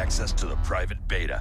access to the private beta.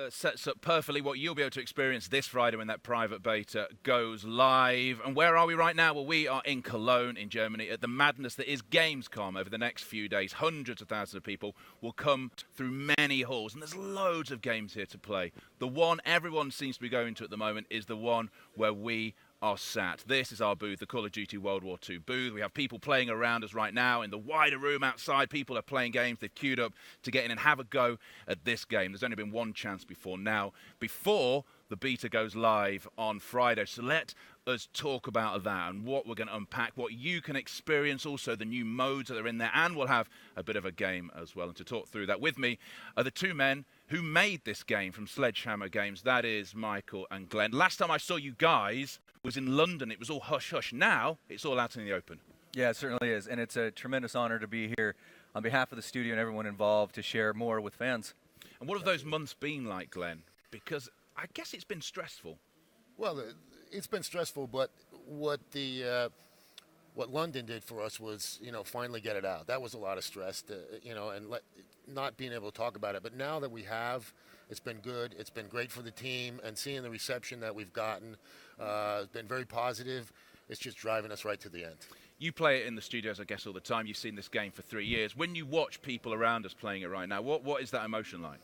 Sets up perfectly what you'll be able to experience this Friday when that private beta goes live. And where are we right now? Well, we are in Cologne in Germany at the madness that is Gamescom. Over the next few days, hundreds of thousands of people will come through many halls, and there's loads of games here to play. The one everyone seems to be going to at the moment is the one where we are sat. This is our booth, the Call of Duty World War II booth. We have people playing around us right now. In the wider room outside, people are playing games. They've queued up to get in and have a go at this game. There's only been one chance before now, before the beta goes live on Friday. So let us talk about that and what we're going to unpack, what you can experience, also the new modes that are in there, and we'll have a bit of a game as well. And to talk through that with me are the two men who made this game from Sledgehammer Games. That is Michael and Glenn. Last time I saw you guys was in London. It was all hush-hush. Now it's all out in the open. Yeah, it certainly is. And it's a tremendous honor to be here on behalf of the studio and everyone involved to share more with fans. And what have those months been like, Glenn? Because I guess it's been stressful. Well, it's been stressful, but what London did for us was, finally get it out. That was a lot of stress, and not being able to talk about it. But now that we have, it's been good. It's been great for the team, and seeing the reception that we've gotten has been very positive. It's just driving us right to the end. You play it in the studios, I guess, all the time. You've seen this game for 3 years. When you watch people around us playing it right now, what is that emotion like?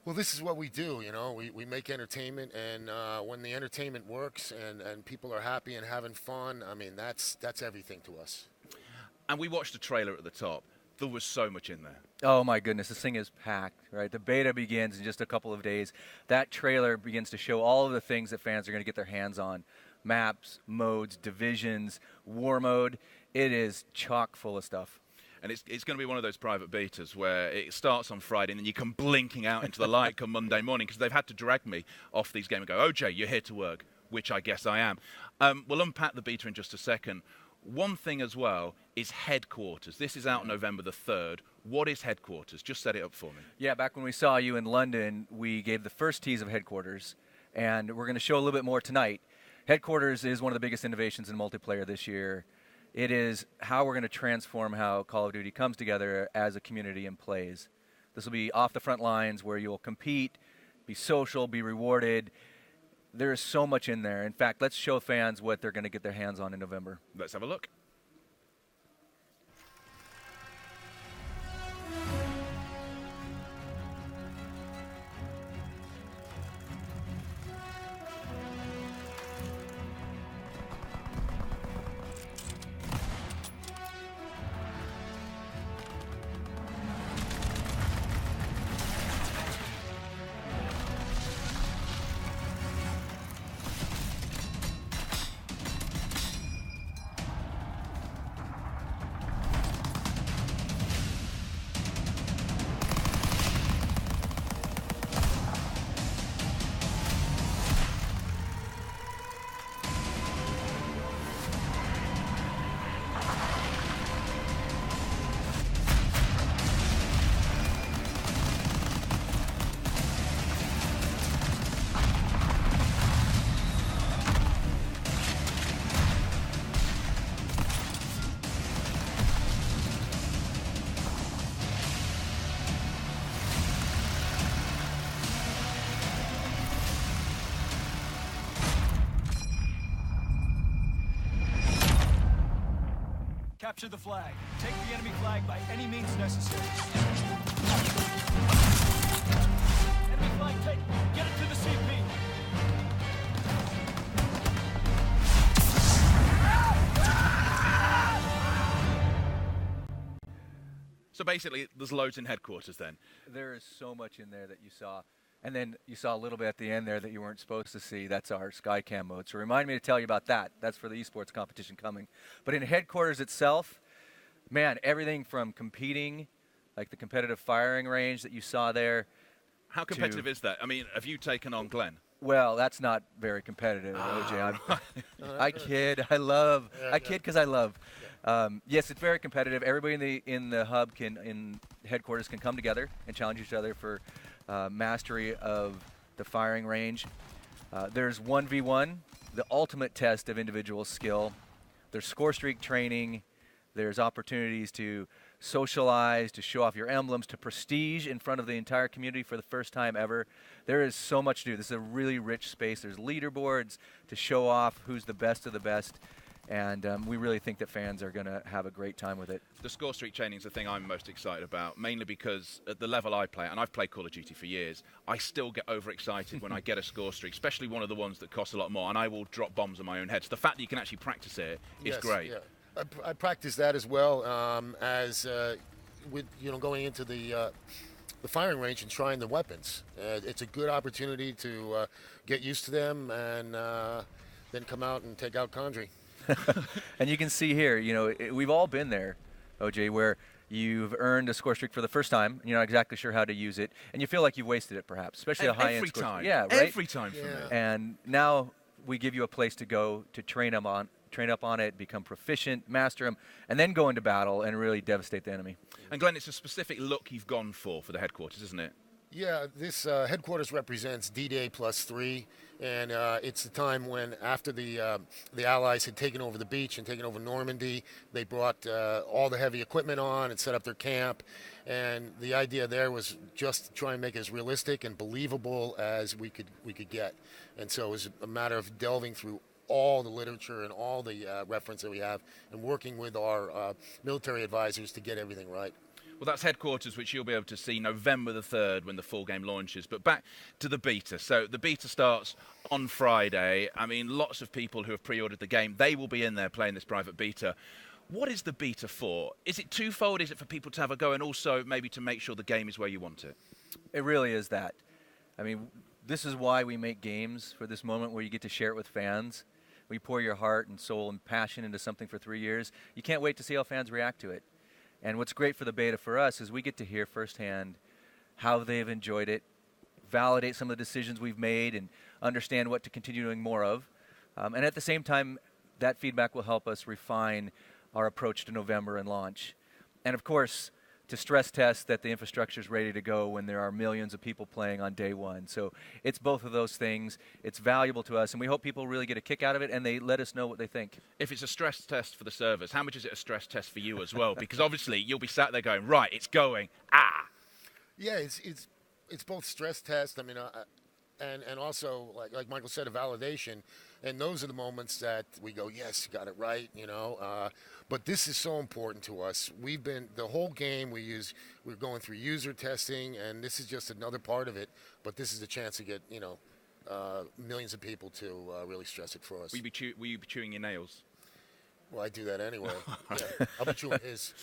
Well, this is what we do, We make entertainment, and when the entertainment works and people are happy and having fun, I mean, that's everything to us. And we watched the trailer at the top. There was so much in there. Oh, my goodness. This thing is packed, right? The beta begins in just a couple of days. That trailer begins to show all of the things that fans are going to get their hands on. Maps, modes, divisions, war mode. It is chock full of stuff. And it's going to be one of those private betas where it starts on Friday and then you come blinking out into the light come Monday morning, because they've had to drag me off these games and go, OJ, you're here to work, which I guess I am. We'll unpack the beta in just a second. One thing as well is headquarters. This is out November the 3rd. What is headquarters? Just set it up for me. Yeah, back when we saw you in London, we gave the first tease of headquarters, and we're going to show a little bit more tonight. Headquarters is one of the biggest innovations in multiplayer this year. It is how we're going to transform how Call of Duty comes together as a community and plays. This will be off the front lines where you'll compete, be social, be rewarded. There is so much in there. In fact, let's show fans what they're going to get their hands on in November. Let's have a look. Capture the flag. Take the enemy flag by any means necessary. Enemy flag taken. Get it to the CP. So basically, there's loads in headquarters then. There is so much in there that you saw. And then you saw a little bit at the end there that you weren't supposed to see. That's our Skycam mode. So remind me to tell you about that. That's for the esports competition coming. But in headquarters itself, man, everything from competing, like the competitive firing range that you saw there. How competitive is that? I mean, have you taken on Glenn? Well, that's not very competitive, OJ. I kid. I kid because I love. Yes, it's very competitive. Everybody in the hub in headquarters can come together and challenge each other for mastery of the firing range. There's 1v1, the ultimate test of individual skill. There's score streak training. There's opportunities to socialize, to show off your emblems, to prestige in front of the entire community for the first time ever. There is so much to do. This is a really rich space. There's leaderboards to show off who's the best of the best. And we really think that fans are going to have a great time with it. The score streak chaining is the thing I'm most excited about, mainly because at the level I play, and I've played Call of Duty for years, I still get overexcited when I get a score streak, especially one of the ones that costs a lot more, and I will drop bombs on my own head. So the fact that you can actually practice it is great. Yeah. I practice that as well with going into the firing range and trying the weapons. It's a good opportunity to get used to them and then come out and take out Condry. And you can see here, we've all been there, OJ, where you've earned a score streak for the first time, and you're not exactly sure how to use it, and you feel like you've wasted it, perhaps, especially a high-end score. Every time. Yeah, right? Every time for me. And now we give you a place to go to train up on it, become proficient, master them, and then go into battle and really devastate the enemy. And Glenn, it's a specific look you've gone for the headquarters, isn't it? Yeah, this headquarters represents D-Day +3, and it's the time when, after the Allies had taken over the beach and taken over Normandy, they brought all the heavy equipment on and set up their camp. And the idea there was just to try and make it as realistic and believable as we could get. And so it was a matter of delving through all the literature and all the reference that we have and working with our military advisors to get everything right. Well, that's headquarters, which you'll be able to see November the 3rd when the full game launches. But back to the beta. So the beta starts on Friday. I mean, lots of people who have pre-ordered the game, they will be in there playing this private beta. What is the beta for? Is it twofold? Is it for people to have a go and also maybe to make sure the game is where you want it? It really is that. I mean, this is why we make games, for this moment where you get to share it with fans. We pour your heart and soul and passion into something for 3 years. You can't wait to see how fans react to it. And what's great for the beta for us is we get to hear firsthand how they've enjoyed it, validate some of the decisions we've made, and understand what to continue doing more of. And at the same time, that feedback will help us refine our approach to November and launch. And of course, to stress test that the infrastructure is ready to go when there are millions of people playing on day one. So it's both of those things. It's valuable to us, and we hope people really get a kick out of it, and they let us know what they think. If it's a stress test for the servers, how much is it a stress test for you as well? Because obviously you'll be sat there going, right, it's going, Yeah, it's both stress test. I mean, and also like Michael said, a validation. And those are the moments that we go, yes, you got it right, But this is so important to us. The whole game we're going through user testing, and this is just another part of it. But this is a chance to get, millions of people to really stress it for us. will you be chewing your nails? Well, I do that anyway. Yeah, I'll be chewing his.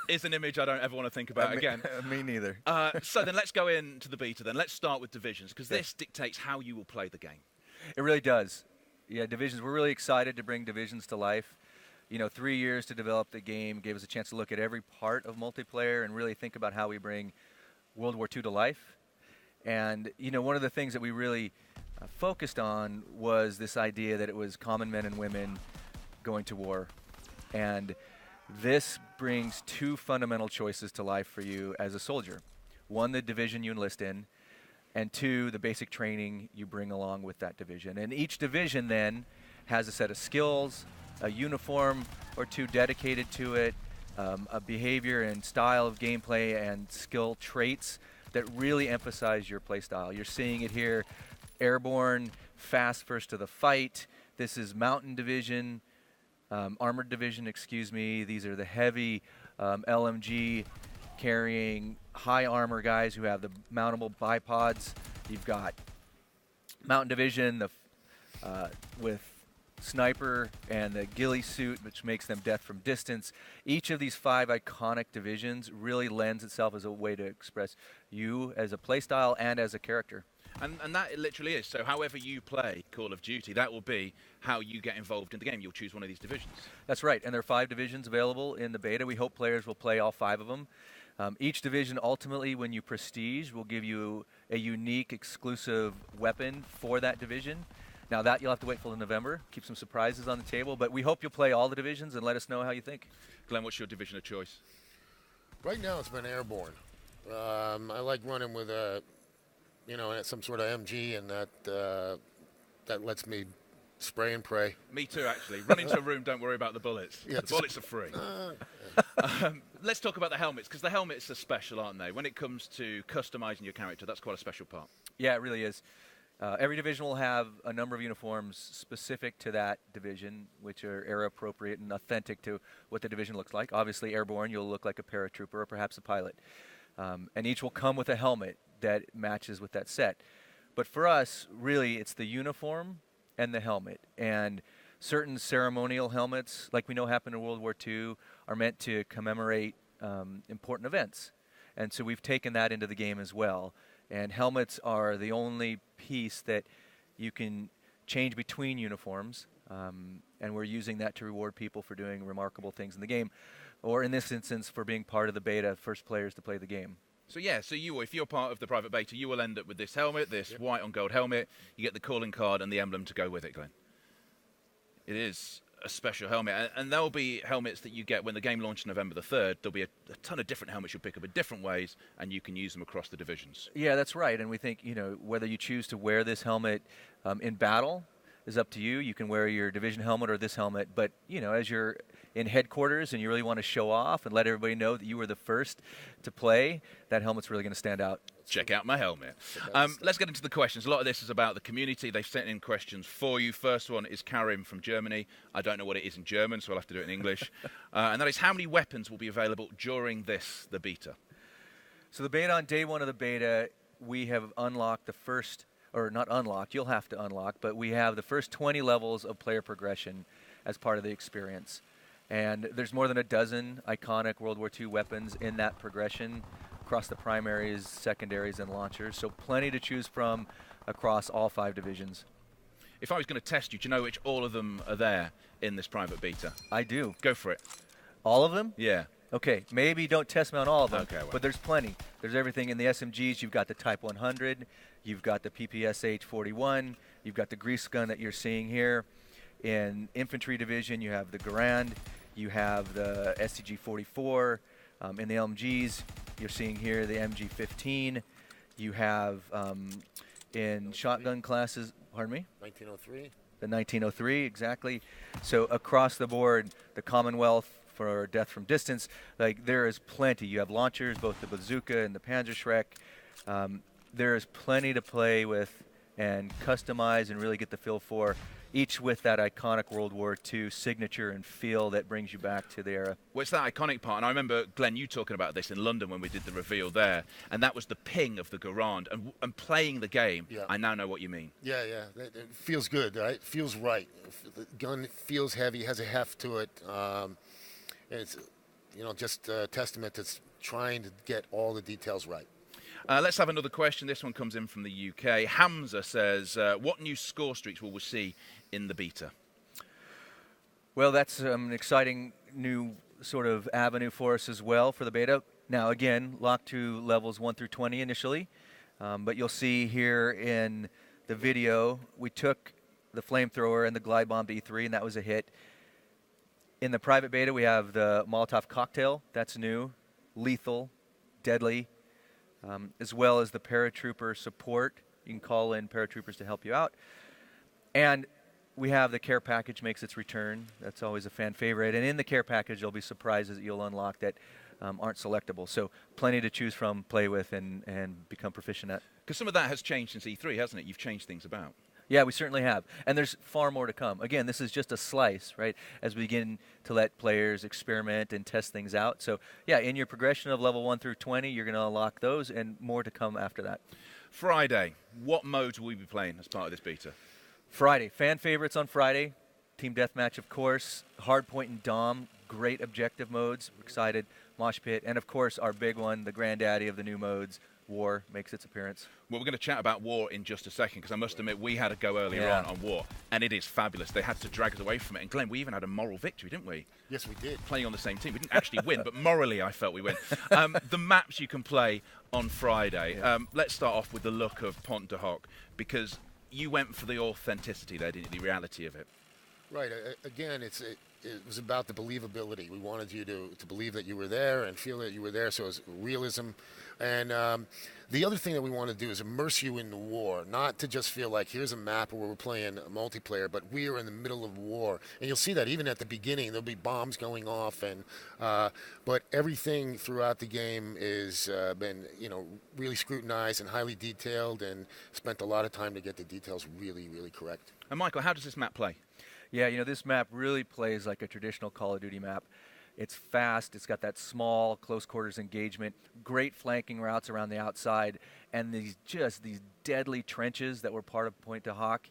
It's an image I don't ever want to think about again. Me neither. So then let's go into the beta then. Let's start with Divisions, because this dictates how you will play the game. It really does. Yeah, Divisions, we're really excited to bring Divisions to life. 3 years to develop the game gave us a chance to look at every part of multiplayer and really think about how we bring World War II to life. And, one of the things that we really focused on was this idea that it was common men and women going to war. And this brings two fundamental choices to life for you as a soldier. One, the division you enlist in, and two, the basic training you bring along with that division. And each division then has a set of skills, a uniform or two dedicated to it, a behavior and style of gameplay and skill traits that really emphasize your play style. You're seeing it here, airborne, fast first to the fight. This is mountain division, armored division, excuse me. These are the heavy LMG carrying high armor guys who have the mountable bipods. You've got mountain division with sniper and the ghillie suit, which makes them death from distance. Each of these 5 iconic divisions really lends itself as a way to express you as a playstyle and as a character. And that it literally is. So however you play Call of Duty, that will be how you get involved in the game. You'll choose one of these divisions. That's right. And there are 5 divisions available in the beta. We hope players will play all 5 of them. Each division, ultimately, when you prestige, will give you a unique, exclusive weapon for that division. Now, that you'll have to wait till November. Keep some surprises on the table. But we hope you'll play all the divisions and let us know how you think. Glenn, what's your division of choice? Right now, it's been airborne. I like running with some sort of MG, and that lets me spray and pray. Me too, actually. Run into a room, don't worry about the bullets. Yeah, the bullets are free. Let's talk about the helmets, because the helmets are special, aren't they? When it comes to customizing your character, that's quite a special part. Yeah, it really is. Every division will have a number of uniforms specific to that division, which are era appropriate and authentic to what the division looks like. Obviously, airborne, you'll look like a paratrooper or perhaps a pilot. And each will come with a helmet that matches with that set. But for us, really, it's the uniform and the helmet. And certain ceremonial helmets, like we know happened in World War II, are meant to commemorate important events. And so we've taken that into the game as well. And helmets are the only piece that you can change between uniforms. And we're using that to reward people for doing remarkable things in the game. Or in this instance, for being part of the beta, first players to play the game. So yeah, so if you're part of the private beta, you will end up with this helmet, this white on gold helmet. You get the calling card and the emblem to go with it, Glenn. It is a special helmet, and there'll be helmets that you get when the game launches November the 3rd. There'll be a ton of different helmets you'll pick up in different ways, and you can use them across the divisions. Yeah, that's right. And we think, whether you choose to wear this helmet in battle is up to you. You can wear your division helmet or this helmet, but as you're in headquarters and you really want to show off and let everybody know that you were the first to play, that helmet's really going to stand out. Check out my helmet. Let's get into the questions. A lot of this is about the community. They've sent in questions for you. First one is Karim from Germany. I don't know what it is in German, so I'll have to do it in English. And that is, how many weapons will be available during the beta? So the beta, on day one of the beta, we have unlocked the first, or not unlocked, you'll have to unlock, but we have the first 20 levels of player progression as part of the experience. And there's more than a dozen iconic World War II weapons in that progression across the primaries, secondaries, and launchers. So plenty to choose from across all 5 divisions. If I was going to test you, do you know which all of them are there in this private beta? I do. Go for it. All of them? Yeah. Okay, maybe don't test me on all of them, okay, well. but there's plenty. There's everything in the SMGs. You've got the Type 100. You've got the PPSH-41. You've got the grease gun that you're seeing here. In infantry division, you have the Garand. You have the SCG-44. In the LMGs, you're seeing here the MG-15. You have in shotgun classes, pardon me? 1903. The 1903, exactly. So across the board, the Commonwealth for death from distance, like there is plenty. You have launchers, both the bazooka and the Panzerschreck. There is plenty to play with and customize and really get the feel for, each with that iconic World War II signature and feel that brings you back to the era. Well, it's that iconic part, and I remember, Glenn, you talking about this in London when we did the reveal there, and that was the ping of the Garand, and playing the game, Yeah. I now know what you mean. Yeah. It feels good, right? It feels right. The gun feels heavy, has a heft to it. And it's, just a testament to trying to get all the details right. Let's have another question. This one comes in from the UK. Hamza says, what new score streaks will we see in the beta? Well, that's an exciting new sort of avenue for us as well for the beta. Now, again, locked to levels 1 through 20 initially, but you'll see here in the video, we took the flamethrower and the glide bomb to E3, and that was a hit. In the private beta, we have the Molotov cocktail. That's new, lethal, deadly, as well as the paratrooper support. You can call in paratroopers to help you out. And we have the care package makes its return. That's always a fan favorite. And in the care package, there'll be surprises that you'll unlock that aren't selectable. So plenty to choose from, play with, and become proficient at. Because some of that has changed since E3, hasn't it? You've changed things about. Yeah, we certainly have. And there's far more to come. Again, this is just a slice, right, as we begin to let players experiment and test things out. So, yeah, in your progression of level 1 through 20, you're going to unlock those and more to come after that. Friday, what modes will we be playing as part of this beta? Friday, fan favorites on Friday. Team Deathmatch, of course. Hardpoint and Dom, great objective modes. We're excited. Mosh Pit. And, of course, our big one, the granddaddy of the new modes, War, makes its appearance. Well, we're going to chat about War in just a second, because I must admit we had a go earlier on War, and it is fabulous. They had to drag us away from it. And Glenn, we even had a moral victory, didn't we? Yes, we did. Playing on the same team. We didn't actually win, but morally I felt we win. The maps you can play on Friday. Let's start off with the look of Pont de Hoc, because you went for the authenticity there, didn't you, the reality of it? Right. Again, it was about the believability. We wanted you to believe that you were there and feel that you were there, so it was realism. And the other thing that we want to do is immerse you in the war, not to just feel like here's a map where we're playing multiplayer, but we are in the middle of war. And you'll see that even at the beginning, there'll be bombs going off, and but everything throughout the game is been really scrutinized and highly detailed, and spent a lot of time to get the details really, really correct. And Michael, how does this map play? Yeah, this map really plays like a traditional Call of Duty map. It's fast, it's got that small, close quarters engagement, great flanking routes around the outside, and these deadly trenches that were part of Point de Hoc.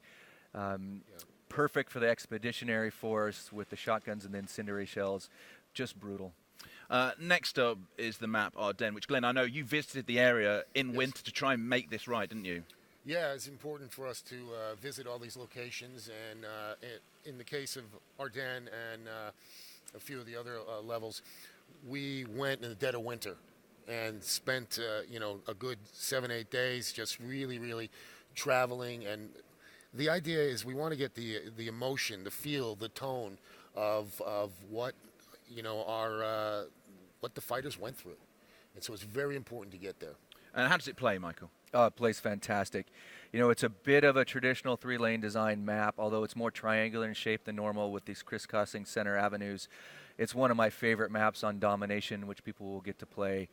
Perfect for the expeditionary force with the shotguns and the incendiary shells. Just brutal. Next up is the map Ardennes, which, Glenn, I know you visited the area in winter to try and make this right, didn't you? Yeah, it's important for us to visit all these locations, and in the case of Ardennes and a few of the other levels, we went in the dead of winter and spent a good 7-8 days just really traveling. And the idea is we want to get the emotion, the feel, the tone of what what the fighters went through, and so it's very important to get there. And how does it play, Michael? Oh, it plays fantastic. It's a bit of a traditional 3-lane design map, although it's more triangular in shape than normal with these crisscrossing center avenues. It's one of my favorite maps on domination, which people will get to play.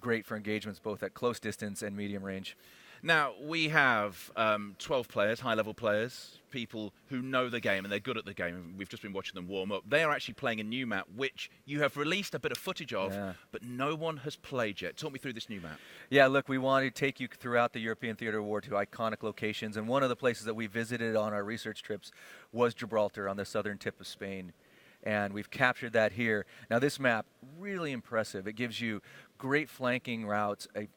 Great for engagements both at close distance and medium range. Now, we have 12 players, high-level players, people who know the game and they're good at the game. We've just been watching them warm up. They are actually playing a new map, which you have released a bit of footage of, but no one has played yet. Talk me through this new map. Yeah, look, we want to take you throughout the European Theater of War to iconic locations, and one of the places that we visited on our research trips was Gibraltar on the southern tip of Spain. And we've captured that here. Now, this map, really impressive. It gives you great flanking routes, a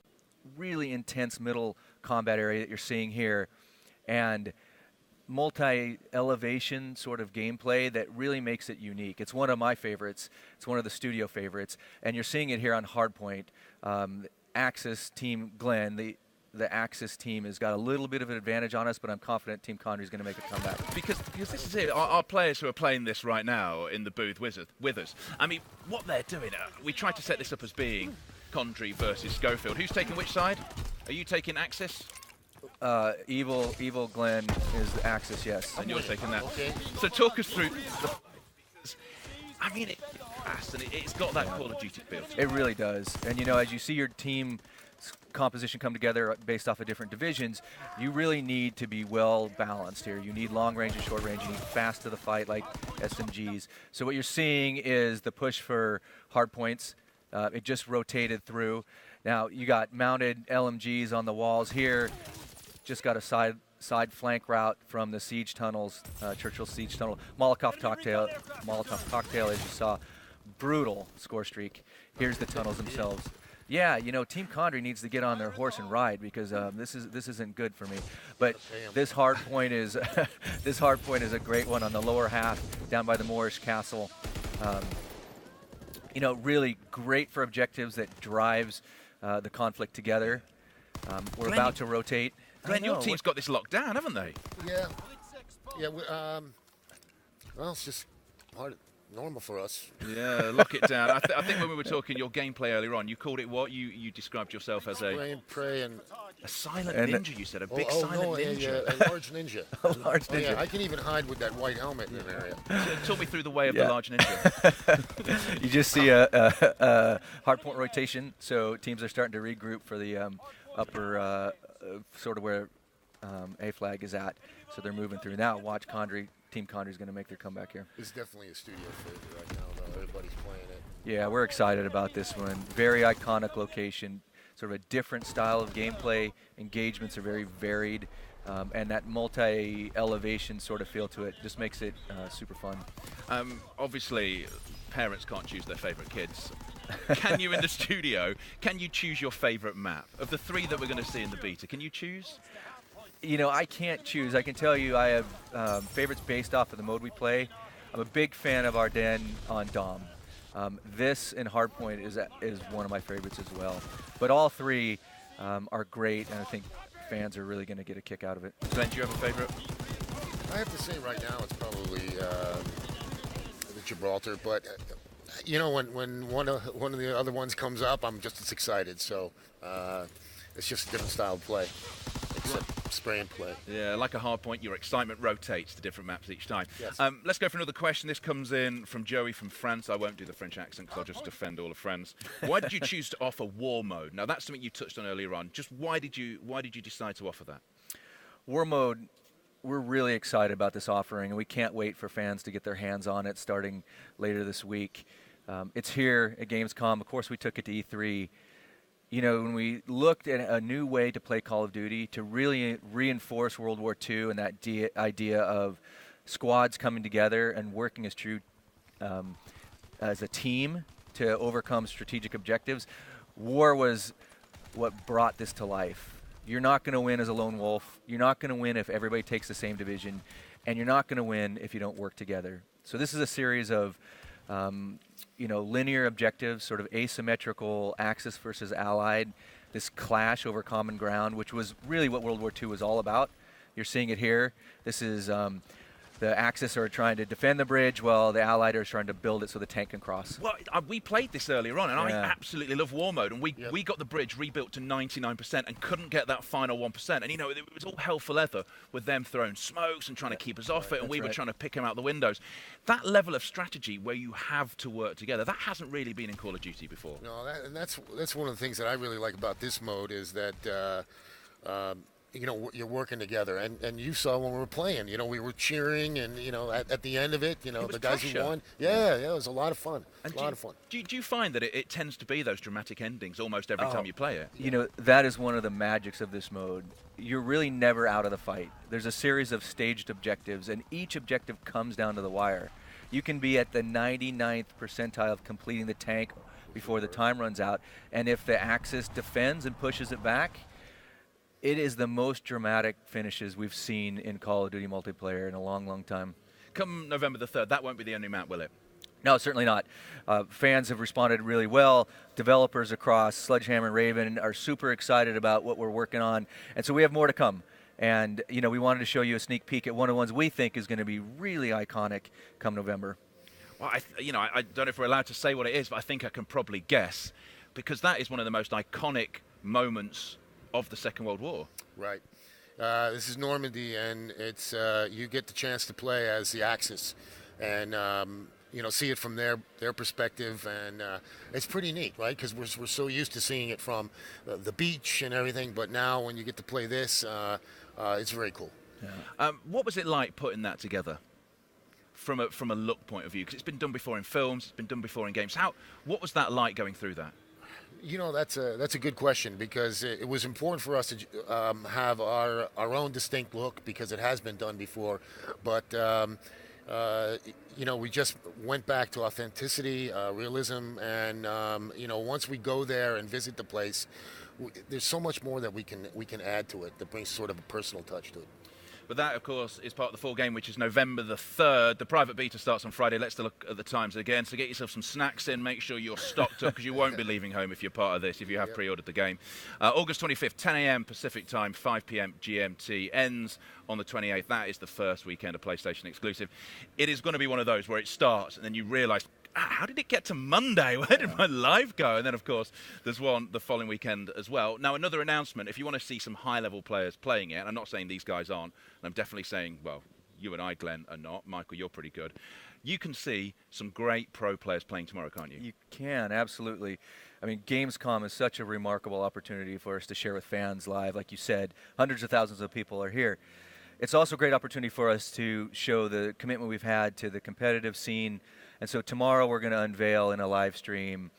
really intense middle combat area that you're seeing here, and multi-elevation sort of gameplay that really makes it unique. It's one of my favorites. It's one of the studio favorites, and you're seeing it here on Hardpoint. Axis team, Glenn, the Axis team has got a little bit of an advantage on us, but I'm confident Team Condry is going to make a comeback. Because this is it. Our players who are playing this right now in the booth with us, I mean, what they're doing, we tried to set this up as being Condry versus Schofield. Who's taking which side? Are you taking Axis? Evil Glenn is the Axis, yes. And you're taking that. Okay. So talk us through I mean, it's fast and it's got that Call of Duty feel. It really does. And as you see your team composition come together based off of different divisions, you really need to be well balanced here. You need long range and short range. You need fast to the fight like SMGs. So what you're seeing is the push for hard points. It just rotated through. Now you got mounted LMGs on the walls here. Just got a side flank route from the siege tunnels, Churchill siege tunnel. Molotov cocktail, as you saw. Brutal score streak. Here's the tunnels themselves. Yeah, Team Condry needs to get on their horse and ride because this isn't good for me. But this hard point is a great one on the lower half down by the Moorish castle. Really great for objectives that drives the conflict together. We're about to rotate. Glenn, your team's got this locked down, haven't they? Yeah. Well, it's just normal for us. Yeah, lock it down. I think when we were talking your gameplay earlier on, you called it what? You described yourself as pray and a silent ninja. You said a big silent ninja. A large ninja. A large ninja. Yeah, I can even hide with that white helmet in an area. So talk me through the way of the large ninja. You just see a hardpoint rotation, so teams are starting to regroup for the upper sort of where A flag is at. So they're moving through. Now watch Condry. Team Condry is going to make their comeback here. It's definitely a studio favorite right now, though. Everybody's playing it. Yeah, we're excited about this one. Very iconic location. Sort of a different style of gameplay. Engagements are very varied. And that multi-elevation sort of feel to it just makes it super fun. Obviously, parents can't choose their favorite kids. Can you, in the studio, can you choose your favorite map? Of the 3 that we're going to see in the beta, can you choose? I can't choose. I can tell you I have favorites based off of the mode we play. I'm a big fan of Ardennes on Dom. This and Hardpoint is one of my favorites as well. But all 3 are great, and I think fans are really going to get a kick out of it. Glenn, do you have a favorite? I have to say right now it's probably the Gibraltar, but you know when one of the other ones comes up, I'm just as excited. So it's just a different style of play, except spray and play. Yeah, like a hard point, your excitement rotates to different maps each time. Yes. Let's go for another question. This comes in from Joey from France. I won't do the French accent because I'll just offend all the friends. Why did you choose to offer War Mode? Now, that's something you touched on earlier on. Just why did you decide to offer that? War Mode, we're really excited about this offering, and we can't wait for fans to get their hands on it starting later this week. It's here at Gamescom. Of course, we took it to E3. You know, when we looked at a new way to play Call of Duty to really reinforce World War II and that idea of squads coming together and working as a team to overcome strategic objectives, war was what brought this to life. You're not going to win as a lone wolf. You're not going to win if everybody takes the same division. And you're not going to win if you don't work together. So this is a series of linear objectives, sort of asymmetrical Axis versus Allied, this clash over common ground, which was really what World War II was all about. You're seeing it here. This is the Axis are trying to defend the bridge while the Allied are trying to build it so the tank can cross. Well, we played this earlier on, and I Yeah. absolutely love War Mode, and we got the bridge rebuilt to 99% and couldn't get that final 1%. And, you know, it was all hell for leather with them throwing smokes and trying to keep us off it, and we were trying to pick them out the windows. That level of strategy where you have to work together, that hasn't really been in Call of Duty before. No, that's one of the things that I really like about this mode is that you're working together, and you saw when we were playing, we were cheering, and at the end of it, It was the guys pressure. who won, it was a lot of fun. And A lot of fun. Do you find that it tends to be those dramatic endings almost every time you play it? You know, that is one of the magics of this mode. You're really never out of the fight. There's a series of staged objectives, and each objective comes down to the wire. You can be at the 99th percentile of completing the tank before the time runs out, and if the Axis defends and pushes it back, it is the most dramatic finishes we've seen in Call of Duty multiplayer in a long, long time. Come November the 3rd, that won't be the only map, will it? No, certainly not. Fans have responded really well. Developers across Sledgehammer and Raven are super excited about what we're working on, and so we have more to come. And we wanted to show you a sneak peek at one of the ones we think is going to be really iconic come November. Well, I don't know if we're allowed to say what it is, but I think I can probably guess, because that is one of the most iconic moments of the Second World War. Right. This is Normandy, and it's you get the chance to play as the Axis, and see it from their perspective, and it's pretty neat, right? Because we're so used to seeing it from the beach and everything, but now when you get to play this, it's very cool. Yeah. What was it like putting that together from a look point of view? Because it's been done before in films, it's been done before in games. What was that like going through that? That's a good question, because it was important for us to have our own distinct look, because it has been done before, but we just went back to authenticity, realism, and once we go there and visit the place, there's so much more that we can add to it that brings sort of a personal touch to it. But that, of course, is part of the full game, which is November the 3rd. The private beta starts on Friday. Let's look at the times again. So get yourself some snacks in. Make sure you're stocked up, because you won't be leaving home if you're part of this, if you have pre-ordered the game. August 25th, 10 a.m. Pacific time, 5 p.m. GMT. Ends on the 28th. That is the first weekend of PlayStation exclusive. It is going to be one of those where it starts and then you realise, how did it get to Monday? Where did my life go? And then, of course, there's one the following weekend as well. Now, another announcement, if you want to see some high-level players playing it, and I'm not saying these guys aren't, and I'm definitely saying, well, you and I, Glenn, are not. Michael, you're pretty good. You can see some great pro players playing tomorrow, can't you? You can, absolutely. I mean, Gamescom is such a remarkable opportunity for us to share with fans live. Like you said, hundreds of thousands of people are here. It's also a great opportunity for us to show the commitment we've had to the competitive scene. And so tomorrow we're going to unveil in a live stream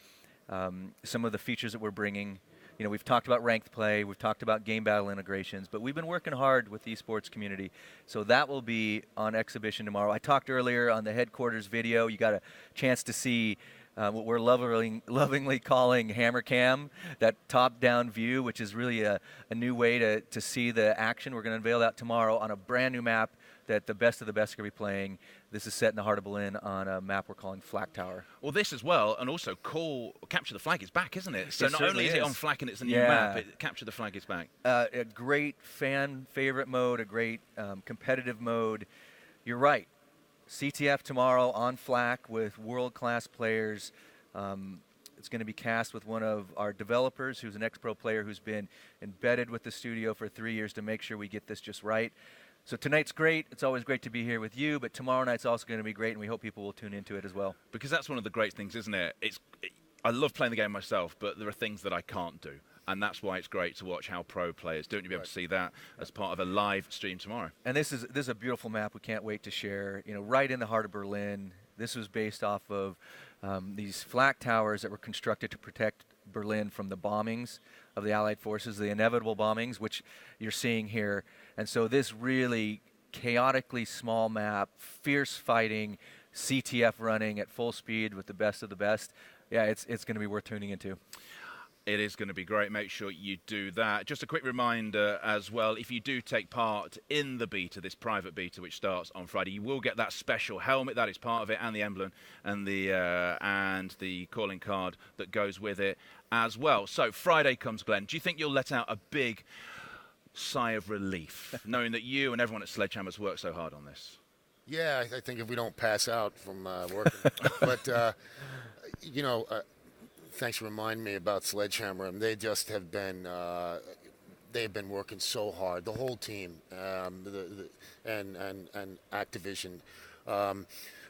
some of the features that we're bringing. We've talked about ranked play, we've talked about game battle integrations, but we've been working hard with the esports community. So that will be on exhibition tomorrow. I talked earlier on the headquarters video. You got a chance to see what we're lovingly calling Hammer Cam, that top-down view, which is really a new way to see the action. We're going to unveil that tomorrow on a brand new map that the best of the best are going to be playing. This is set in the heart of Berlin on a map we're calling Flak Tower. Well, this as well, and also Capture the Flag is back, isn't it? So It not certainly only is it is. on Flak and it's a new Yeah. map, Capture the Flag is back. A great fan favorite mode, a great competitive mode. You're right. CTF tomorrow on Flak with world-class players. It's going to be cast with one of our developers who's an ex-pro player who's been embedded with the studio for 3 years to make sure we get this just right. So tonight's great. It's always great to be here with you, but tomorrow night's also going to be great, and we hope people will tune into it as well. Because that's one of the great things, isn't it? I love playing the game myself, but there are things that I can't do. And that's why it's great to watch how pro players do it. You'll be able to see that as part of a live stream tomorrow. And this is a beautiful map we can't wait to share. You know, right in the heart of Berlin. This was based off of these flak towers that were constructed to protect Berlin from the bombings of the Allied forces, the inevitable bombings, which you're seeing here. And so this really chaotically small map, fierce fighting, CTF running at full speed with the best of the best. Yeah, it's going to be worth tuning into. It is going to be great. Make sure you do that. Just a quick reminder as well, if you do take part in the beta, this private beta, which starts on Friday, you will get that special helmet. That is part of it, and the emblem and the calling card that goes with it as well. So Friday comes, Glenn. Do you think you'll let out a big sigh of relief, knowing that you and everyone at Sledgehammer's worked so hard on this? Yeah, I think if we don't pass out from working. But, you know, thanks for reminding me about Sledgehammer. And they just have been they've been working so hard, the whole team, and Activision.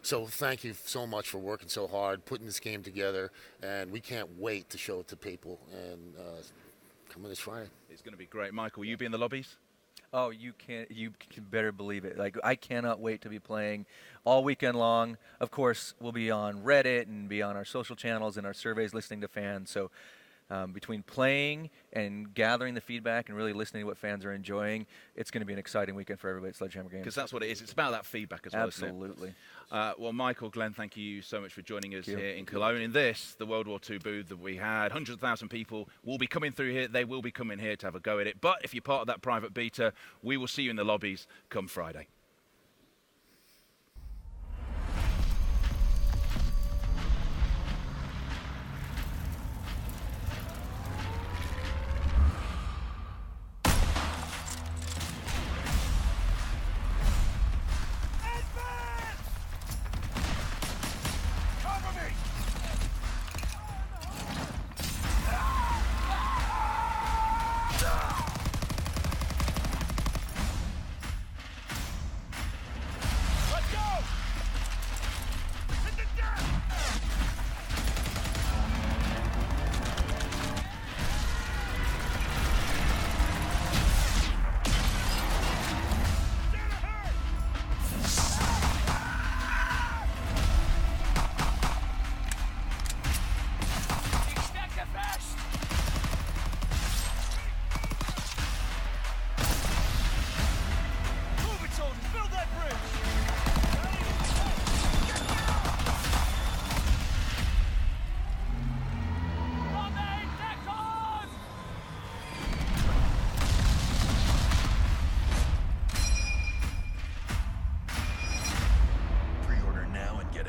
So thank you so much for working so hard, putting this game together, and we can't wait to show it to people. And coming this Friday. It's going to be great. Michael, will you be in the lobbies? Oh, you can better believe it. Like, I cannot wait to be playing all weekend long. Of course, we'll be on Reddit and be on our social channels and our surveys listening to fans. So between playing and gathering the feedback and really listening to what fans are enjoying, it's going to be an exciting weekend for everybody at Sledgehammer Games. Because that's what it is. It's about that feedback as well, Absolutely. isn't it? Well, Michael, Glenn, thank you so much for joining us here in Cologne. In this, the World War II booth that we had, hundreds of thousands of people will be coming through here. They will be coming here to have a go at it. But if you're part of that private beta, we will see you in the lobbies come Friday.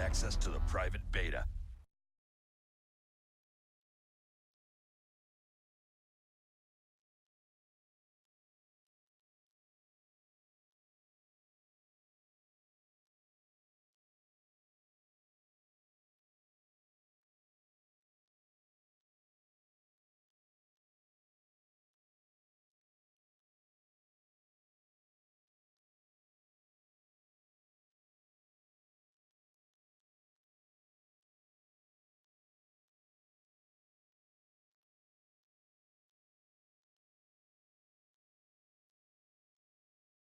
Access to the private beta.